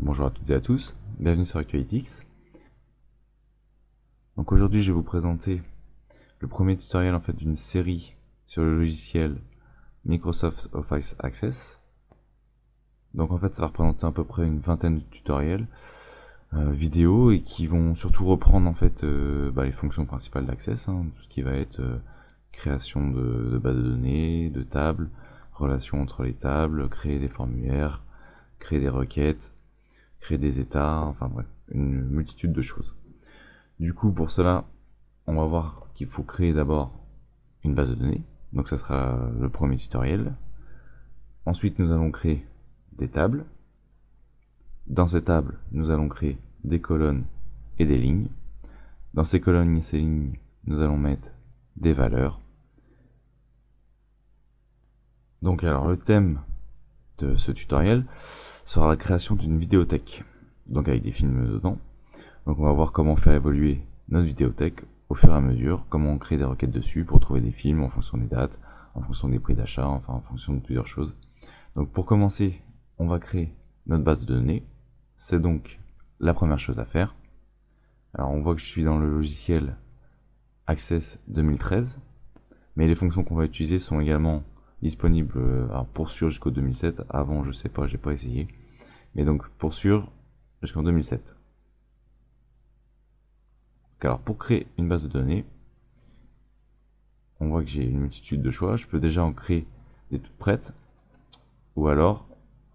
Bonjour à toutes et à tous, bienvenue sur ActualityX. Donc aujourd'hui je vais vous présenter le premier tutoriel en fait d'une série sur le logiciel Microsoft Office Access. Donc en fait ça va représenter à peu près une vingtaine de tutoriels vidéo et qui vont surtout reprendre en fait les fonctions principales d'Access, tout ce qui va être création de bases de données, de tables, relations entre les tables, créer des formulaires, créer des requêtes, créer des états, enfin bref, une multitude de choses. Du coup, pour cela, on va voir qu'il faut créer d'abord une base de données. Donc ça sera le premier tutoriel. Ensuite, nous allons créer des tables. Dans ces tables, nous allons créer des colonnes et des lignes. Dans ces colonnes et ces lignes, nous allons mettre des valeurs. Donc alors, le thème de ce tutoriel sera la création d'une vidéothèque. Donc avec des films dedans. Donc on va voir comment faire évoluer notre vidéothèque au fur et à mesure, comment on crée des requêtes dessus pour trouver des films en fonction des dates, en fonction des prix d'achat, enfin en fonction de plusieurs choses. Donc pour commencer, on va créer notre base de données. C'est donc la première chose à faire. Alors on voit que je suis dans le logiciel Access 2013, mais les fonctions qu'on va utiliser sont également disponibles pour sûr jusqu'au 2007. Avant, je sais pas, j'ai pas essayé. Mais donc pour sûr jusqu'en 2007. Alors pour créer une base de données, on voit que j'ai une multitude de choix. Je peux déjà en créer des toutes prêtes, ou alors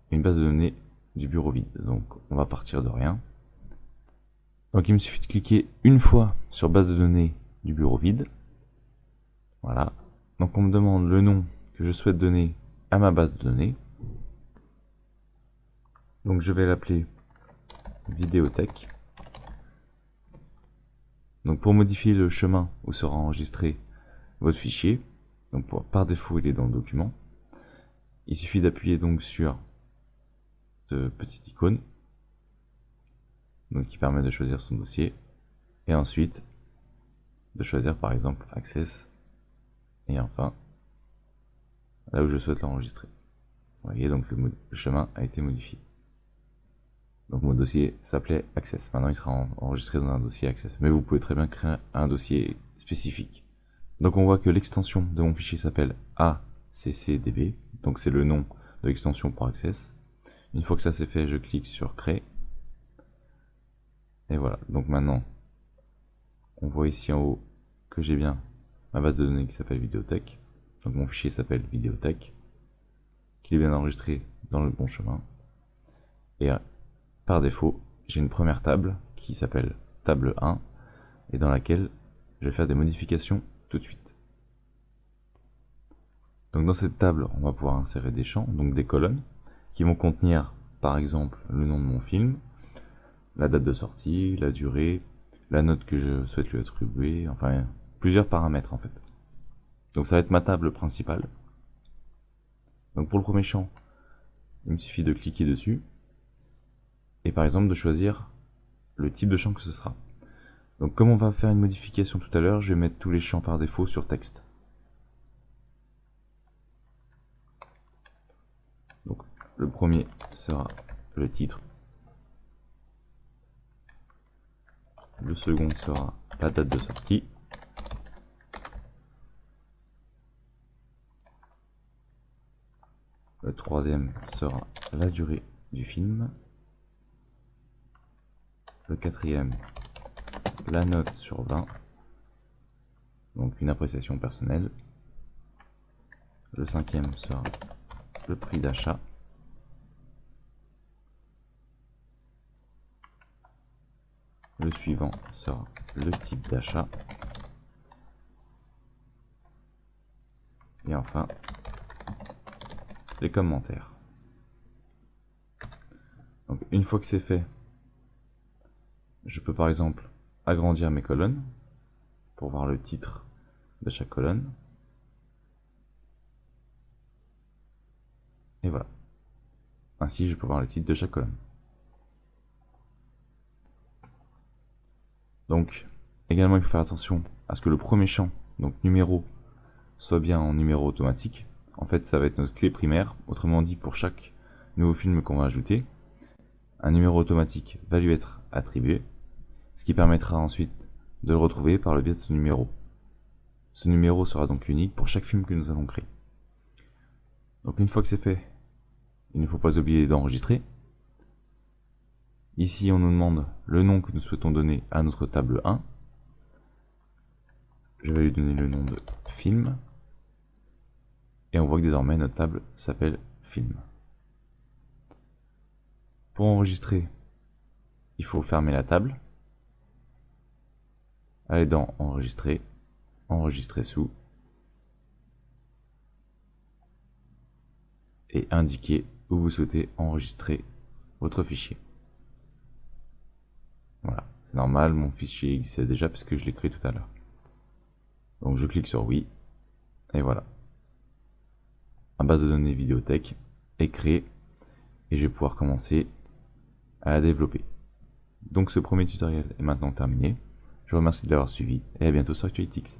une base de données du bureau vide. Donc on va partir de rien. Donc il me suffit de cliquer une fois sur base de données du bureau vide. Voilà. Donc on me demande le nom que je souhaite donner à ma base de données. Donc je vais l'appeler vidéothèque. Donc pour modifier le chemin où sera enregistré votre fichier, donc par défaut il est dans le document, il suffit d'appuyer donc sur cette petite icône, donc qui permet de choisir son dossier, et ensuite de choisir par exemple Access, et enfin là où je souhaite l'enregistrer. Vous voyez, donc le chemin a été modifié. Donc mon dossier s'appelait Access. Maintenant il sera enregistré dans un dossier Access. Mais vous pouvez très bien créer un dossier spécifique. Donc on voit que l'extension de mon fichier s'appelle ACCDB. Donc c'est le nom de l'extension pour Access. Une fois que ça c'est fait, je clique sur Créer. Et voilà. Donc maintenant, on voit ici en haut que j'ai bien ma base de données qui s'appelle Vidéothèque. Donc mon fichier s'appelle Vidéothèque. Qu'il est bien enregistré dans le bon chemin. Et par défaut, j'ai une première table qui s'appelle table 1 et dans laquelle je vais faire des modifications tout de suite. Donc dans cette table, on va pouvoir insérer des champs, donc des colonnes, qui vont contenir par exemple le nom de mon film, la date de sortie, la durée, la note que je souhaite lui attribuer, enfin plusieurs paramètres en fait. Donc ça va être ma table principale. Donc pour le premier champ, il me suffit de cliquer dessus et par exemple de choisir le type de champ que ce sera. Donc comme on va faire une modification tout à l'heure, je vais mettre tous les champs par défaut sur texte. Donc le premier sera le titre. Le second sera la date de sortie. Le troisième sera la durée du film. Le quatrième, la note sur 20. Donc une appréciation personnelle. Le cinquième sera le prix d'achat. Le suivant sera le type d'achat. Et enfin, les commentaires. Donc une fois que c'est fait, je peux par exemple agrandir mes colonnes pour voir le titre de chaque colonne. Et voilà. Ainsi, je peux voir le titre de chaque colonne. Donc, également, il faut faire attention à ce que le premier champ, donc numéro, soit bien en numéro automatique. En fait, ça va être notre clé primaire. Autrement dit, pour chaque nouveau film qu'on va ajouter, un numéro automatique va lui être attribué, ce qui permettra ensuite de le retrouver par le biais de ce numéro. Ce numéro sera donc unique pour chaque film que nous allons créer. Donc une fois que c'est fait, il ne faut pas oublier d'enregistrer. Ici on nous demande le nom que nous souhaitons donner à notre table 1. Je vais lui donner le nom de film. Et on voit que désormais notre table s'appelle film. Pour enregistrer, il faut fermer la table, aller dans enregistrer, enregistrer sous, et indiquer où vous souhaitez enregistrer votre fichier. Voilà, c'est normal, mon fichier existait déjà parce que je l'ai créé tout à l'heure. Donc je clique sur oui, et voilà. Ma base de données Vidéothèque est créée, et je vais pouvoir commencer à la développer. Donc ce premier tutoriel est maintenant terminé. Je vous remercie de l'avoir suivi, et à bientôt sur ActualityX.